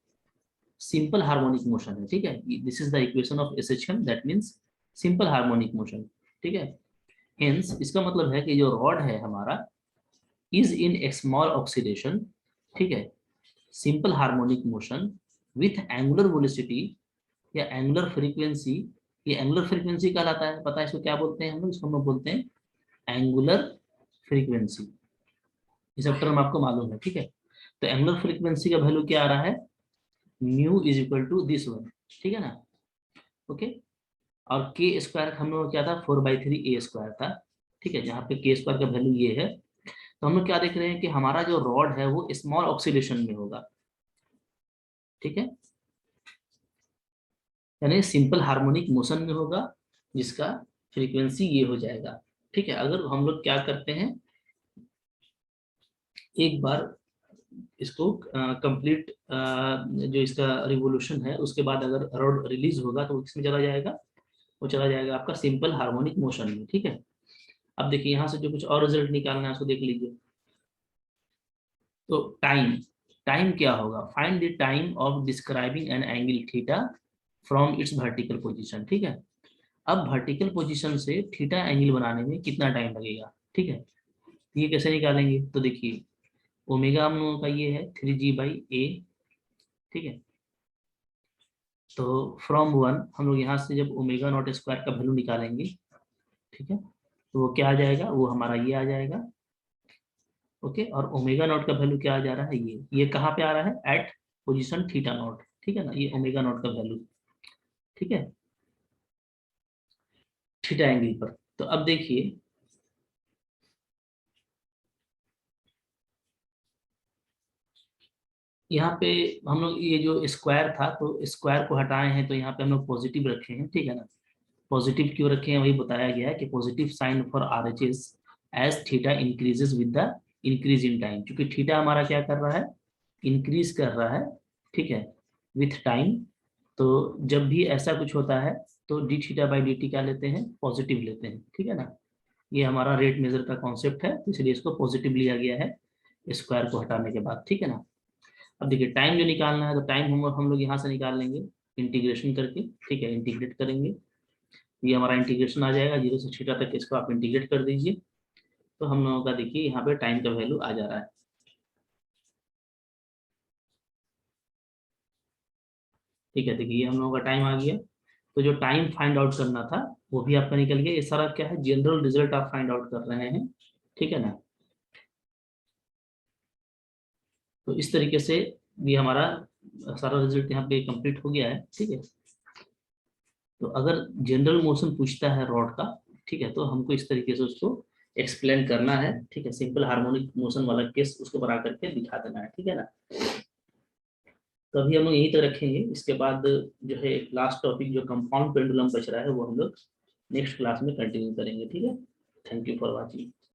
Speaker 1: simple harmonic motion है, ठीक है। This is the equation of SHM, that means simple harmonic motion, ठीक है। हेंस इसका मतलब है कि जो रॉड है हमारा is in A small oxidation, ठीक है, simple harmonic motion with angular velocity या एंगुलर फ्रीक्वेंसी। ये एंगुलर फ्रीक्वेंसी कहलाता है, पता है इसको क्या बोलते हैं हम लोग, इसको हम लोग बोलते हैं एंगुलर फ्रीक्वेंसी। ये सब टर्म आपको मालूम है, ठीक है। तो एंगुलर फ्रीक्वेंसी का वैल्यू क्या आ रहा है, mu is equal to this one, ठीक है ना, ओके। और के स्क्वायर हम लोग क्या था, 4/3 a² था, ठीक है, जहाँ पे के स्क्वायर का वैल्यू ये है। तो हम लोग क्या देख रहे हैं कि हमारा जो रॉड है वो स्मॉल ऑक्सीडेशन में होगा, ठीक है, यानी सिंपल हार्मोनिक मोशन में होगा, जिसका फ्रीक्वेंसी ये हो जाएगा, ठीक है। अगर हम लोग क्या करते हैं, एक बार इसको कंप्लीट जो इसका रिवोल्यूशन है उसके बाद अगर रॉड रिलीज होगा, तो इसमें चला जाएगा, वो चला जाएगा आपका सिंपल हार्मोनिक मोशन में, ठीक है। अब देखिए, यहाँ से जो कुछ और रिजल्ट निकालना है उसको देख लीजिए। तो टाइम, टाइम क्या होगा, find the time of describing N angle theta from its vertical position, ठीक है। अब वर्टिकल पोजीशन से थीटा एंगल बनाने में कितना टाइम लगेगा, ठीक है। ये कैसे निकालेंगे, तो देखिए, ओमेगा हम लोगों का ये है 3g/a, ठीक है। तो फ्रॉम 1 हम लोग यहाँ से जब ओमेगा नॉट स्क्वायर का वैल्यू निकालेंगे, ठीक है, तो वो क्या आ जाएगा, वो हमारा ये आ जाएगा, ओके। और ओमेगा नॉट का वैल्यू क्या आ जा रहा है, ये कहाँ पे आ रहा है, एट पोजीशन थीटा नॉट, ठीक है ना, ये ओमेगा नॉट का वैल्यू, ठीक है, थीटा एंगल पर। तो अब देखिए, यहाँ पे हम लोग ये जो स्क्वायर था, तो स्क्वायर को हटाए हैं, तो यहाँ पे हम लोग पॉजिटिव रखे हैं, ठीक है ना। पॉजिटिव क्यों रखे हैं, वही बताया गया है कि positive sign for RHS as theta increases with the increase in time, क्योंकि थीटा हमारा क्या कर रहा है, इंक्रीज कर रहा है, ठीक है, विथ टाइम। तो जब भी ऐसा कुछ होता है तो D theta by d T क्या लेते हैं, पॉजिटिव लेते हैं, ठीक है ना। ये हमारा रेट मेजर का कॉन्सेप्ट है, तो इसलिए इसको पॉजिटिव लिया गया है स्क्वायर को हटाने के बाद, ठीक है ना। अब देखिए टाइम जो निकालना है, तो टाइम हम लोग यहाँ से निकाल लेंगे इंटीग्रेशन करके, ठीक है, इंटीग्रेट करेंगे। ये हमारा इंटीग्रेशन आ जाएगा 0 से थीटा तक, इसको आप इंटीग्रेट कर दीजिए। तो हम लोगों का देखिए यहाँ पे टाइम का वैल्यू आ जा रहा है, ठीक है। देखिए ये हम लोगों का टाइम आ गया। तो जो टाइम फाइंड आउट करना था वो भी आपका निकल गया। ये सारा क्या है, जनरल रिजल्ट आप फाइंड आउट कर रहे हैं, ठीक है ना। तो इस तरीके से भी हमारा सारा रिजल्ट यहाँ पे कंप्लीट हो गया है, ठीक है। तो अगर जनरल मोशन पूछता है रॉड का, ठीक है, तो हमको इस तरीके से उसको एक्सप्लेन करना है, ठीक है। सिंपल हार्मोनिक मोशन वाला केस उसको बना करके दिखा देना है, ठीक है ना। तो अभी हम लोग यहीं तक रखेंगे। इसके बाद जो है लास्ट टॉपिक जो कंपाउंड पेंडुलम बच रहा है वो हम लोग नेक्स्ट क्लास में कंटिन्यू करेंगे, ठीक है। Thank you for watching.